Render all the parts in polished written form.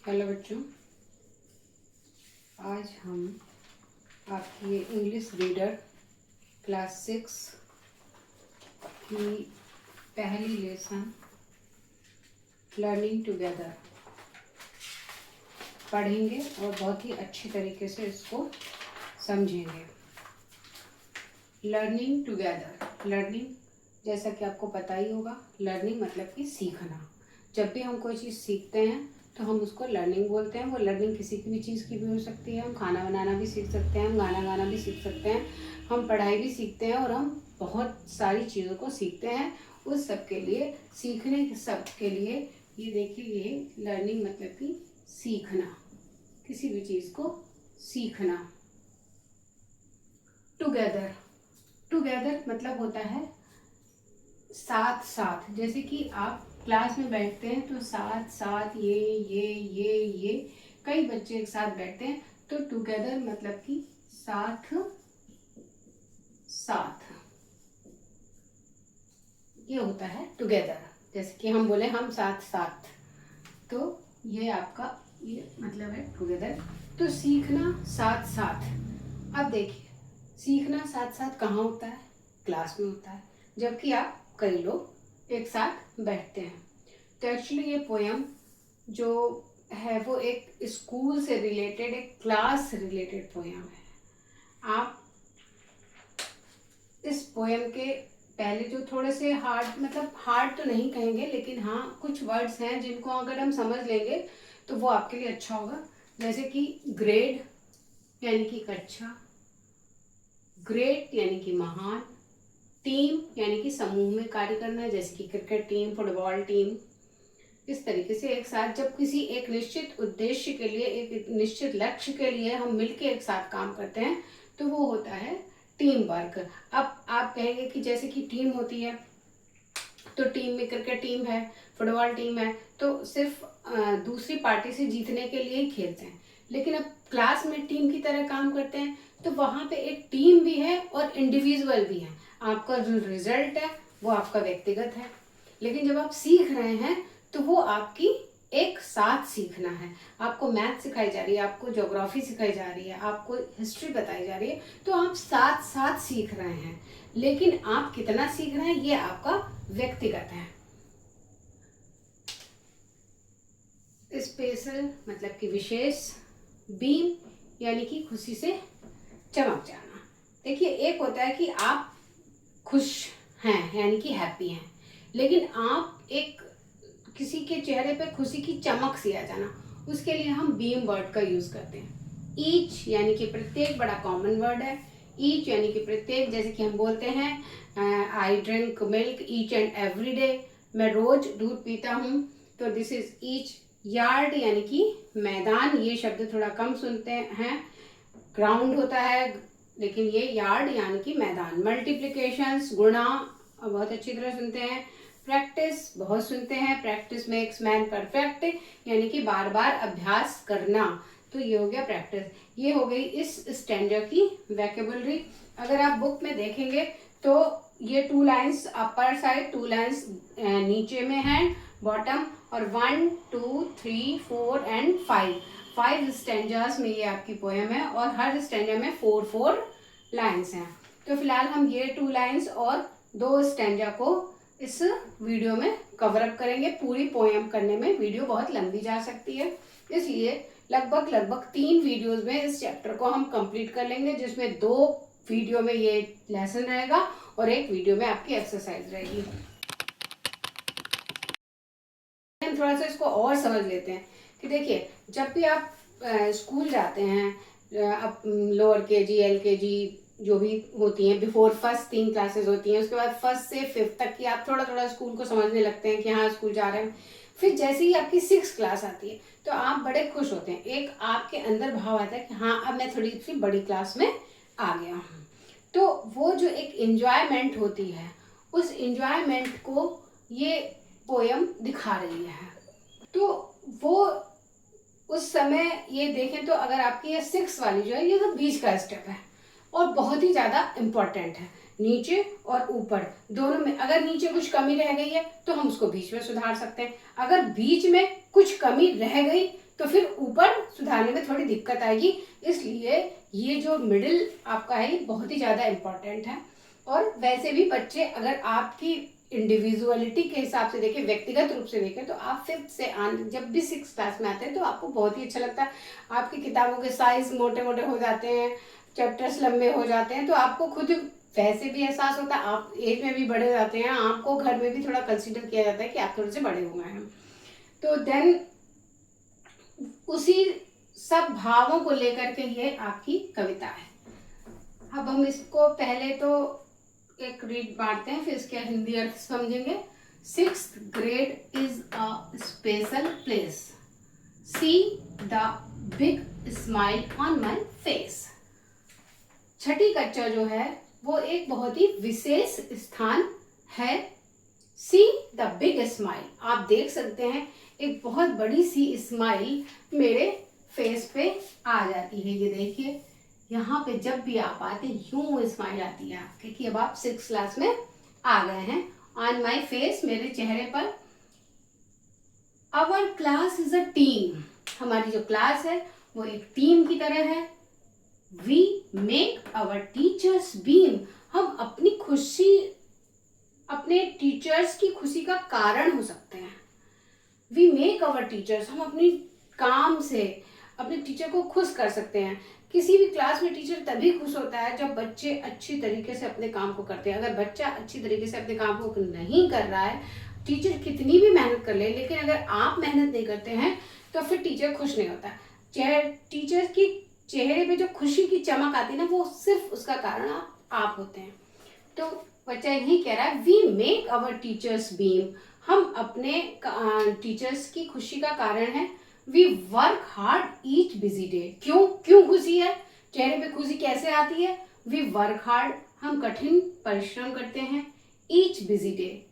Hello बच्चों, आज हम आपकी ये इंग्लिश रीडर क्लास 6 की पहली लेसन लर्निंग टुगेदर पढ़ेंगे और बहुत ही अच्छी तरीके से इसको समझेंगे। लर्निंग टुगेदर, लर्निंग जैसा कि आपको पता ही होगा, लर्निंग मतलब कि सीखना। जब भी हम कोई चीज़ सीखते हैं तो हम उसको लर्निंग बोलते हैं। वो लर्निंग किसी की भी चीज़ की भी हो सकती है। हम खाना बनाना भी सीख सकते हैं, हम गाना गाना भी सीख सकते हैं, हम पढ़ाई भी सीखते हैं और हम बहुत सारी चीज़ों को सीखते हैं। उस सब के लिए, सीखने के सब के लिए ये देखिए, ये लर्निंग मतलब कि सीखना, किसी भी चीज़ को सीखना। टुगेदर, टुगेदर मतलब होता है साथ साथ। जैसे कि आप क्लास में बैठते हैं तो साथ साथ ये कई बच्चे एक साथ बैठते हैं तो टुगेदर मतलब कि साथ साथ, ये होता है टुगेदर। जैसे कि हम बोले हम साथ साथ, तो ये आपका ये मतलब है टुगेदर। तो सीखना साथ साथ। अब देखिए, सीखना साथ साथ कहाँ होता है? क्लास में होता है, जबकि आप कई लोग एक साथ बैठते हैं। तो एक्चुअली ये पोयम जो है वो एक स्कूल से रिलेटेड, एक क्लास से रिलेटेड पोयम है। आप इस पोयम के पहले जो थोड़े से हार्ड, मतलब हार्ड तो नहीं कहेंगे, लेकिन हाँ कुछ वर्ड्स हैं जिनको अगर हम समझ लेंगे तो वो आपके लिए अच्छा होगा। जैसे कि ग्रेड यानी कि कक्षा, ग्रेट यानी कि महान, टीम यानी कि समूह में कार्य करना, जैसे कि क्रिकेट टीम, फुटबॉल टीम। इस तरीके से एक साथ जब किसी एक निश्चित उद्देश्य के लिए, एक निश्चित लक्ष्य के लिए हम मिलकर एक साथ काम करते हैं तो वो होता है टीम वर्क। अब आप कहेंगे कि जैसे कि टीम होती है तो टीम में क्रिकेट टीम है, फुटबॉल टीम है, तो सिर्फ दूसरी पार्टी से जीतने के लिए ही खेलते हैं। लेकिन अब क्लास में टीम की तरह काम करते हैं तो वहां पे एक टीम भी है और इंडिविजुअल भी है। आपका जो रिजल्ट है वो आपका व्यक्तिगत है, लेकिन जब आप सीख रहे हैं तो वो आपकी एक साथ सीखना है। आपको मैथ सिखाई जा रही है, आपको ज्योग्राफी सिखाई जा रही है, आपको हिस्ट्री बताई जा रही है, तो आप साथ साथ सीख रहे हैं। लेकिन आप कितना सीख रहे हैं ये आपका व्यक्तिगत है। स्पेशल मतलब कि विशेष, बीम यानी कि खुशी से चमक जाना। देखिए, एक होता है कि आप खुश हैं यानी कि हैप्पी हैं, लेकिन आप एक किसी के चेहरे पे खुशी की चमक सी आ जाना, उसके लिए हम बीम वर्ड का यूज करते हैं। ईच यानी कि प्रत्येक, बड़ा कॉमन वर्ड है। ईच यानी कि प्रत्येक, जैसे कि हम बोलते हैं I drink milk each and every day, मैं रोज दूध पीता हूँ, तो दिस इज ईच। यार्ड यानी कि मैदान, ये शब्द थोड़ा कम सुनते हैं, ग्राउंड होता है, लेकिन ये यार्ड यानी कि मैदान। मल्टीप्लीकेशंस, गुणा, बहुत अच्छी तरह सुनते हैं। प्रैक्टिस बहुत सुनते हैं, प्रैक्टिस मेक्स मैन परफेक्ट, यानी कि बार बार अभ्यास करना, तो ये हो गया प्रैक्टिस। ये हो गई इस स्टैंडर्ड की वैकेबलरी। अगर आप बुक में देखेंगे तो ये 2 लाइन्स अपर साइड, 2 लाइन्स नीचे में है बॉटम, और 1 2 3 4 एंड 5 स्टैंडर्स में ये आपकी पोयम है, और हर स्टैंडर में 4 लाइन्स हैं। तो फिलहाल हम ये 2 लाइन्स और 2 स्टैंडर को इस वीडियो में कवर अप करेंगे। पूरी पोयम करने में वीडियो बहुत लंबी जा सकती है, इसलिए लगभग 3 वीडियोस में इस चैप्टर को हम कंप्लीट कर लेंगे, जिसमें 2 वीडियो में ये लेसन रहेगा और 1 वीडियो में आपकी एक्सरसाइज रहेगी। हम थोड़ा सा इसको और समझ लेते हैं कि देखिए, जब भी आप स्कूल जाते हैं, अब लोअर केजी, एलकेजी जो भी होती हैं, बिफोर फर्स्ट 3 क्लासेस होती हैं, उसके बाद फर्स्ट से 5th तक की आप थोड़ा थोड़ा स्कूल को समझने लगते हैं कि हाँ स्कूल जा रहे हैं। फिर जैसे ही आपकी 6th क्लास आती है तो आप बड़े खुश होते हैं, एक आपके अंदर भाव आता है कि हाँ अब मैं थोड़ी सी बड़ी क्लास में आ गया हूँ। तो वो जो एक इंजॉयमेंट होती है, उस इंजॉयमेंट को ये पोयम दिखा रही है। तो वो उस समय ये देखें तो अगर आपकी ये 6 वाली जो है, ये तो बीच का स्टेप है और बहुत ही ज्यादा इम्पोर्टेंट है। नीचे और ऊपर दोनों में अगर नीचे कुछ कमी रह गई है तो हम उसको बीच में सुधार सकते हैं, अगर बीच में कुछ कमी रह गई तो फिर ऊपर सुधारने में थोड़ी दिक्कत आएगी। इसलिए ये जो मिडिल आपका है ये बहुत ही ज़्यादा इम्पॉर्टेंट है। और वैसे भी बच्चे अगर आपकी इंडिविजुअलिटी के हिसाब से देखें, व्यक्तिगत रूप से देखें, तो आप 5th से जब भी 6th क्लास में आते हैं तो आपको बहुत ही अच्छा लगता है। आपकी किताबों के साइज मोटे मोटे हो जाते हैं, चैप्टर्स लंबे हो जाते हैं, तो आपको खुद वैसे भी एहसास होता है, आप एज में भी बड़े हो जाते हैं, आपको घर में भी थोड़ा कंसिडर किया जाता है कि आप थोड़े से बड़े हो गए हैं। तो देन उसी सब भावों को लेकर के ये आपकी कविता है। अब हम इसको पहले तो एक रीड बांटते हैं, फिर इसके हिंदी अर्थ समझेंगे। 6th grade is a special place. See the big smile on my face. छठी कक्षा जो है वो एक बहुत ही विशेष स्थान है। सी द बिग स्माइल, आप देख सकते हैं एक बहुत बड़ी सी स्माइल मेरे फेस पे आ जाती है। ये देखिए यहाँ पे जब भी आप आते हैं यूं स्माइल आती है आपके, कि अब आप 6th क्लास में आ गए हैं। ऑन माई फेस, मेरे चेहरे पर। Our class is a team, हमारी जो क्लास है वो एक टीम की तरह है। We make our teachers beam, हम अपनी खुशी, अपने टीचर्स की खुशी का कारण हो सकते हैं। वी मेक आवर टीचर्स, हम अपनी काम से अपने टीचर को खुश कर सकते हैं। किसी भी क्लास में टीचर तभी खुश होता है जब बच्चे अच्छी तरीके से अपने काम को करते हैं। अगर बच्चा अच्छी तरीके से अपने काम को नहीं कर रहा है, टीचर कितनी भी मेहनत कर ले, लेकिन अगर आप मेहनत नहीं करते हैं तो फिर टीचर खुश नहीं होता। टीचर की चेहरे पे जो खुशी की चमक आती है ना, वो सिर्फ उसका कारण आप होते हैं। तो बच्चा यही कह रहा है, we make our teachers beam, हम अपने टीचर्स की खुशी का कारण है। We work hard each busy day, क्यों खुशी है, चेहरे पे खुशी कैसे आती है। वी वर्क हार्ड, हम कठिन परिश्रम करते हैं। ईच बिजी डे,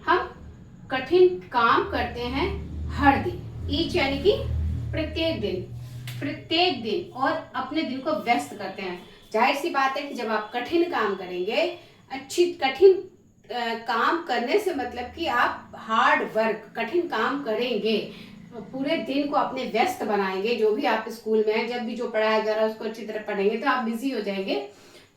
हम कठिन काम करते हैं हर दिन। ईच यानी कि प्रत्येक दिन, और अपने दिन को व्यस्त करते हैं। जाहिर सी बात है कि जब आप कठिन काम करेंगे, कठिन काम करने से मतलब कि आप हार्ड वर्क, कठिन काम करेंगे, पूरे दिन को अपने व्यस्त बनाएंगे। जो भी आप स्कूल में हैं, जब भी जो पढ़ाया जा रहा है उसको अच्छी तरह पढ़ेंगे तो आप बिजी हो जाएंगे।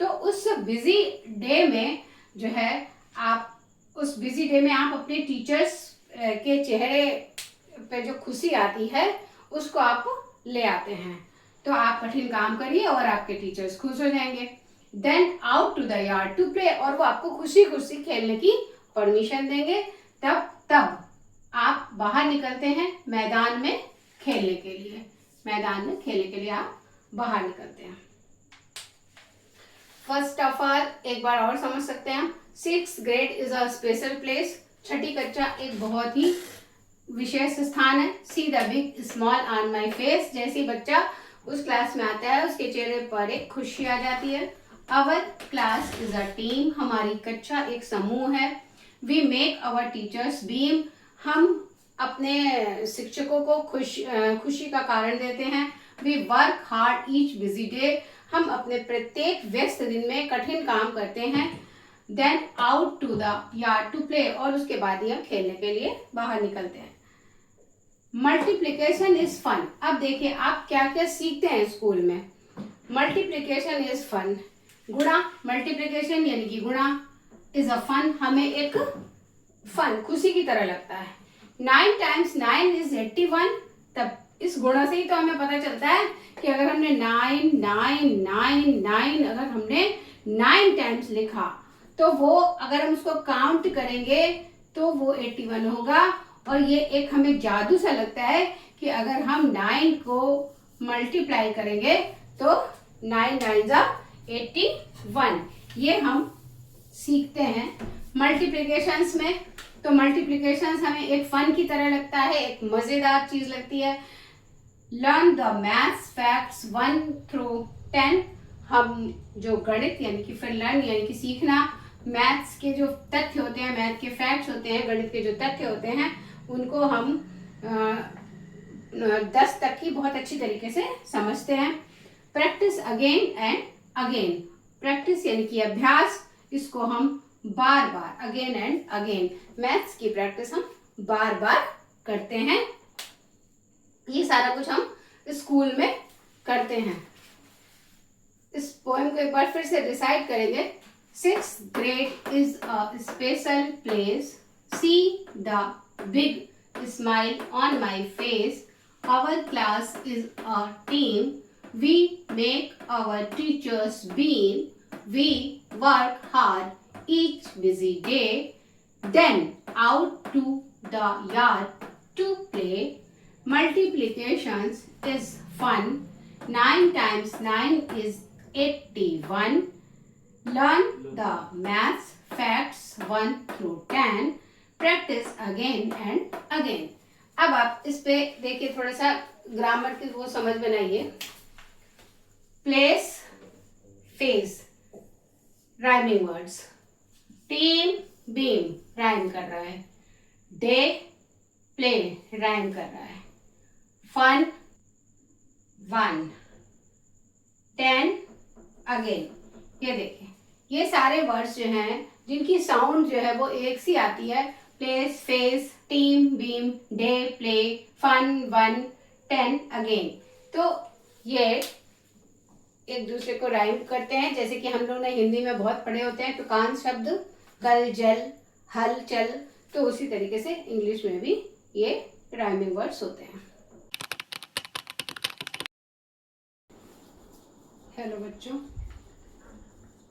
तो उस बिजी डे में जो है, आप उस बिजी डे में आप अपने टीचर्स के चेहरे पे जो खुशी आती है उसको आप ले आते हैं। तो आप कठिन काम करिए और आपके टीचर्स खुश हो जाएंगे। Then out to the yard to play, और वो आपको खुशी खुशी खेलने की परमिशन देंगे। तब आप बाहर निकलते हैं मैदान में खेलने के लिए, आप बाहर निकलते हैं। फर्स्ट ऑफ ऑल एक बार और समझ सकते हैं, 6th grade is a special place, छठी कक्षा एक बहुत ही विशेष स्थान है। See the big small on my face, जैसे ही बच्चा उस क्लास में आता है उसके चेहरे पर एक खुशी आ जाती है। Our class is a team, हमारी कक्षा एक समूह है। We make our teachers beam, हम अपने शिक्षकों को खुशी का कारण देते हैं। We work hard each busy day, हम अपने प्रत्येक व्यस्त दिन में कठिन काम करते हैं। Then out to the yard to play, और उसके बाद ही हम खेलने के लिए बाहर निकलते हैं। मल्टीप्लीकेशन इज फन, अब देखिए आप क्या क्या सीखते हैं स्कूल में। मल्टीप्लीकेशन इज फन, गुणा, मल्टीप्लीकेशन यानी कि गुणा, इज अ फन, हमें एक फन, खुशी की तरह लगता है। 9 times 9 is 81, तब इस गुणा से ही तो हमें पता चलता है कि अगर हमने 9 9 9 9 अगर हमने 9 टाइम्स लिखा तो वो अगर हम उसको काउंट करेंगे तो वो 81 होगा। और ये एक हमें जादू सा लगता है कि अगर हम 9 को मल्टीप्लाई करेंगे तो 9 9 जा 81, ये हम सीखते हैं मल्टीप्लिकेशंस में। तो मल्टीप्लिकेशंस हमें एक फन की तरह लगता है, एक मजेदार चीज लगती है। Learn the maths facts 1 through 10, हम जो गणित यानी कि फिर लर्न यानी कि सीखना, मैथ्स के जो तथ्य होते हैं, मैथ के फैक्ट्स होते हैं, गणित के जो तथ्य होते हैं उनको हम 10 तक की बहुत अच्छी तरीके से समझते हैं। Practice again and again, practice यानी कि अभ्यास, इसको हम बार बार, अगेन एंड अगेन, मैथ्स की प्रैक्टिस हम बार बार करते हैं। ये सारा कुछ हम स्कूल में करते हैं। इस पोएम को एक बार फिर से रिसाइट करेंगे। 6th grade is a special place. See the big smile on my face. Our class is a team. We make our teachers beam. We work hard each busy day. Then out to the yard to play. Multiplications is fun. 9 times 9 is 81. Learn the maths facts 1 through 10. Practice again and again. अब आप इस पे देखिए, थोड़ा सा grammar की वो समझ बनाइए। Place, face, rhyming words. Team, beam rhyme कर रहा है। डे, प्ले राइम कर रहा है। Fun, 1, 10, again. ये देखिए, ये सारे वर्ड्स जो हैं जिनकी साउंड जो है वो एक सी आती है। Place, face, team, beam, day, play, fun, 1, 10, again. तो ये एक दूसरे को राइम करते हैं, जैसे कि हम लोग ने हिंदी में बहुत पढ़े होते हैं टुकान शब्द, कल, जल, हल, चल। तो उसी तरीके से इंग्लिश में भी ये राइमिंग वर्ड्स होते हैं। हेलो बच्चों,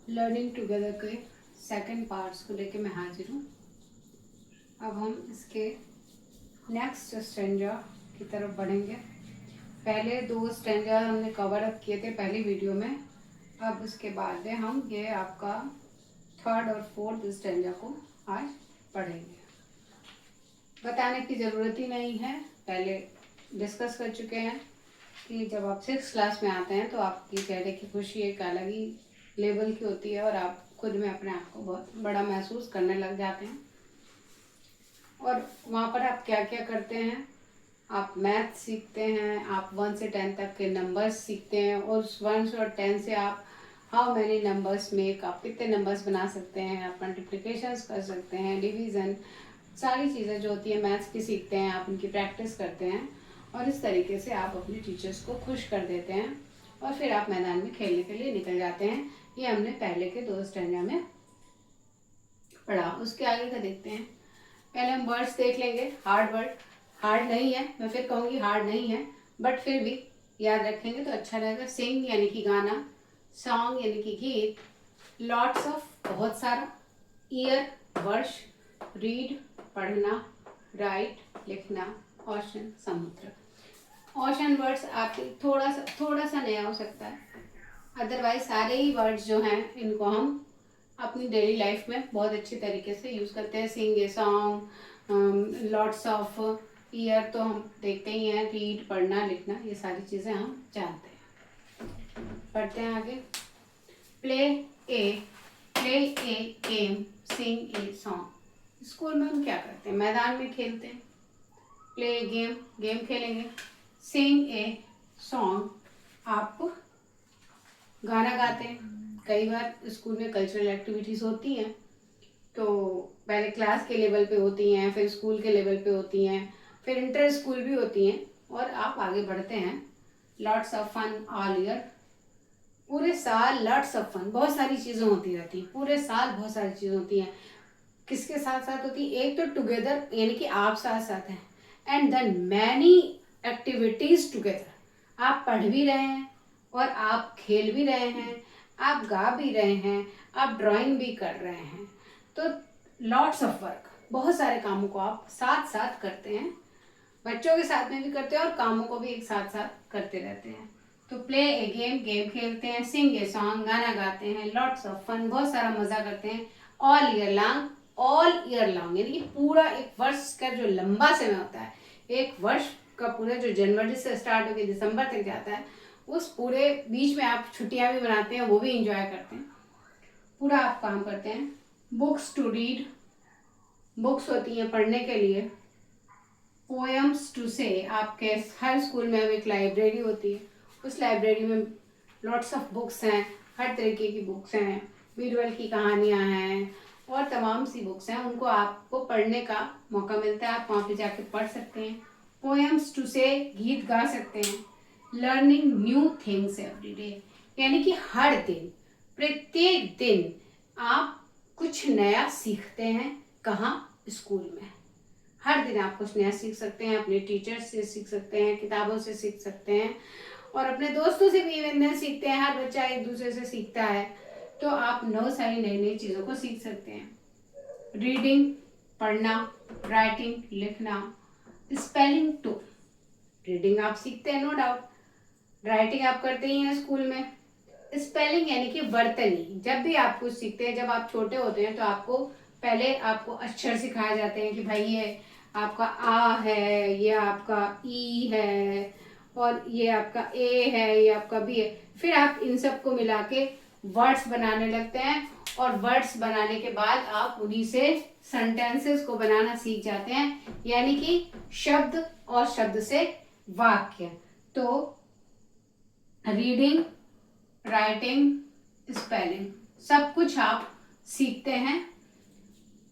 लर्निंग टुगेदर के सेकंड पार्ट्स को लेके मैं हाजिर हूँ। अब हम इसके नेक्स्ट स्टैंजा की तरफ बढ़ेंगे। पहले 2 स्टैंजा हमने कवर अप किए थे पहली वीडियो में। अब उसके बाद में हम ये आपका 3rd और 4th स्टैंजा को आज पढ़ेंगे। बताने की ज़रूरत ही नहीं है, पहले डिस्कस कर चुके हैं कि जब आप 6th क्लास में आते हैं तो आपकी चेहरे की खुशी एक अलग ही लेवल की होती है और आप खुद में अपने आप को बहुत बड़ा महसूस करने लग जाते हैं। और वहाँ पर आप क्या क्या करते हैं, आप मैथ सीखते हैं, आप 1 से 10 तक के नंबर्स सीखते हैं, और उस 1 और 10 से आप हाउ मैनी नंबर्स मेक, आप कितने नंबर्स बना सकते हैं, आप मल्टीप्लिकेशंस कर सकते हैं, डिवीज़न, सारी चीज़ें जो होती है मैथ्स की सीखते हैं, आप उनकी प्रैक्टिस करते हैं। और इस तरीके से आप अपने टीचर्स को खुश कर देते हैं और फिर आप मैदान में खेलने के लिए निकल जाते हैं। ये हमने पहले के 2 स्टैंजा में पढ़ा। उसके आगे का देखते हैं। पहले हम वर्ड्स देख लेंगे। हार्ड वर्ड, हार्ड नहीं है, मैं फिर कहूँगी हार्ड नहीं है, बट फिर भी याद रखेंगे तो अच्छा रहेगा। सिंग यानी कि गाना, सॉन्ग यानी कि गीत, लॉट्स ऑफ बहुत सारा, ईयर वर्ष, रीड पढ़ना, राइट लिखना, ओशन समुद्र। ओशन वर्ड्स आपके थोड़ा सा नया हो सकता है, अदरवाइज सारे ही वर्ड्स जो हैं इनको हम अपनी डेली लाइफ में बहुत अच्छी तरीके से यूज़ करते हैं। Sing a song, lots of, year तो हम देखते ही हैं, रीड पढ़ना लिखना, ये सारी चीज़ें हम जानते हैं। पढ़ते हैं आगे। Play a game, sing a song. School में हम क्या करते हैं, मैदान में खेलते हैं। प्ले ए गेम खेलेंगे। सिंग ए सॉन्ग, आप गाना गाते हैं। कई बार स्कूल में कल्चरल एक्टिविटीज़ होती हैं, तो पहले क्लास के लेवल पे होती हैं, फिर स्कूल के लेवल पे होती हैं, फिर इंटर स्कूल भी होती हैं, और आप आगे बढ़ते हैं। Lots of fun all year, पूरे साल लॉट्स ऑफ फन, बहुत सारी चीज़ें होती रहती हैं, पूरे साल बहुत सारी चीज़ें होती हैं। किसके साथ साथ होती है, एक तो टुगेदर यानी कि आप साथ साथ हैं, and then many activities together. आप पढ़ भी रहे हैं और आप खेल भी रहे हैं, आप गा भी रहे हैं, आप ड्राइंग भी कर रहे हैं। तो लॉट्स ऑफ वर्क, बहुत सारे कामों को आप साथ साथ करते हैं, बच्चों के साथ में भी करते हैं और कामों को भी एक साथ साथ करते रहते हैं। तो प्ले ए गेम खेलते हैं, सिंग ए सॉन्ग गाना गाते हैं, लॉट्स ऑफ फन बहुत सारा मजा करते हैं, ऑल ईयर लॉन्ग यानी कि पूरा एक वर्ष का जो लंबा समय होता है, एक वर्ष का पूरा जो जनवरी से स्टार्ट होकर दिसंबर तक जाता है, उस पूरे बीच में आप छुट्टियां भी मनाते हैं, वो भी इंजॉय करते हैं, पूरा आप काम करते हैं। बुक्स टू रीड, बुक्स होती हैं पढ़ने के लिए। पोएम्स टू से, आपके हर स्कूल में एक लाइब्रेरी होती है, उस लाइब्रेरी में लॉट्स ऑफ बुक्स हैं, हर तरीके की बुक्स हैं, बीरबल की कहानियाँ हैं और तमाम सी बुक्स हैं, उनको आपको पढ़ने का मौका मिलता है, आप वहाँ पे जाके पढ़ सकते हैं। पोएम्स टू से गीत गा सकते हैं। Learning new things every day यानी कि हर दिन, प्रत्येक दिन आप कुछ नया सीखते हैं। कहाँ? स्कूल में। हर दिन आप कुछ नया सीख सकते हैं, अपने टीचर्स से सीख सकते हैं, किताबों से सीख सकते हैं और अपने दोस्तों से भी इवन सीखते हैं। हर बच्चा एक दूसरे से सीखता है, तो आप सारी नई नई चीज़ों को सीख सकते हैं। रीडिंग पढ़ना, राइटिंग लिखना, स्पेलिंग टू। रीडिंग आप सीखते हैं नो डाउट, राइटिंग आप करते ही हैं स्कूल में। स्पेलिंग यानी कि वर्तनी। जब भी आप कुछ सीखते हैं, जब आप छोटे होते हैं तो आपको पहले आपको अक्षर सिखाए जाते हैं कि भाई ये आपका आ है, ये आपका ई है और ये आपका ए है, ये आपका बी है। फिर आप इन सबको मिला के वर्ड्स बनाने लगते हैं और वर्ड्स बनाने के बाद आप उन्हीं से सेंटेंसेस को बनाना सीख जाते हैं, यानी कि शब्द और शब्द से वाक्य। तो रीडिंग, राइटिंग, स्पेलिंग सब कुछ आप सीखते हैं।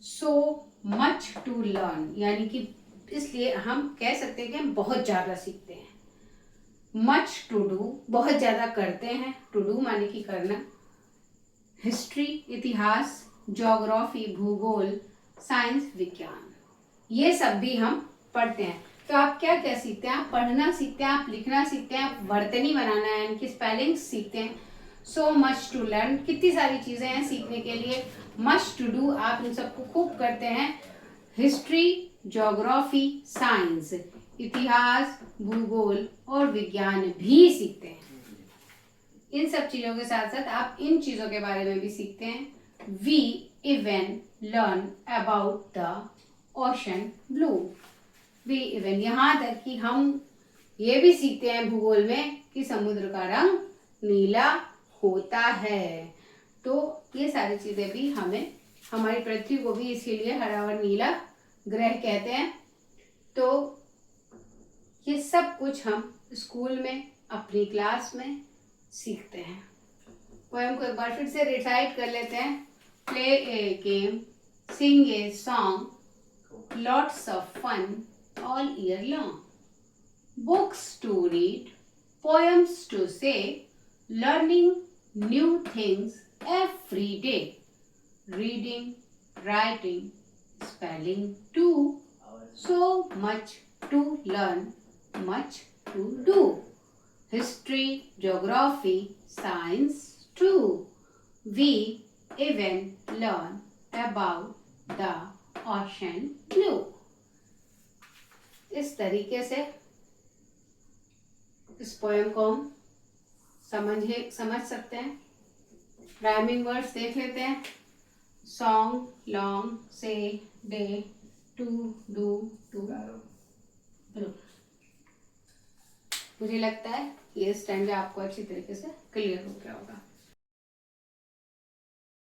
सो मच टू लर्न यानी कि इसलिए हम कह सकते हैं कि हम बहुत ज़्यादा सीखते हैं। मच टू डू बहुत ज़्यादा करते हैं, टू डू माने कि करना। हिस्ट्री इतिहास, ज्योग्राफी भूगोल, साइंस विज्ञान, ये सब भी हम पढ़ते हैं। तो आप क्या क्या सीखते हैं? आप पढ़ना सीखते हैं, आप लिखना सीखते हैं, आप वर्तनी बनाना है यानी कि स्पेलिंग सीखते हैं। सो मच टू लर्न, कितनी सारी चीज़ें हैं सीखने के लिए। मच टू डू, आप इन सबको खूब करते हैं। हिस्ट्री, ज्योग्राफी, साइंस, इतिहास, भूगोल और विज्ञान भी सीखते हैं। इन सब चीज़ों के साथ साथ आप इन चीज़ों के बारे में भी सीखते हैं। We even learn about the ocean blue. We even यहाँ तक कि हम ये भी सीखते हैं भूगोल में कि समुद्र का रंग नीला होता है। तो ये सारी चीज़ें भी हमें, हमारी पृथ्वी को भी इसीलिए हरा और नीला ग्रह कहते हैं। तो ये सब कुछ हम स्कूल में अपनी क्लास में सीखते हैं। पोएम को एक बार फिर से रिसाइट कर लेते हैं। Play a game, sing a song, lots of fun all year long, books to read, poems to say, learning new things every day, reading, writing, spelling too, so much to learn, much to do. History, geography, science too. We even learn about the ocean blue. इस तरीके से इस poem को हम समझ सकते हैं। Rhyming words देख लेते हैं। सॉन्ग, लॉन्ग, से, डे, टू, डू, टू। मुझे लगता है ये स्टैंडर्ड आपको अच्छी तरीके से क्लियर हो गया होगा।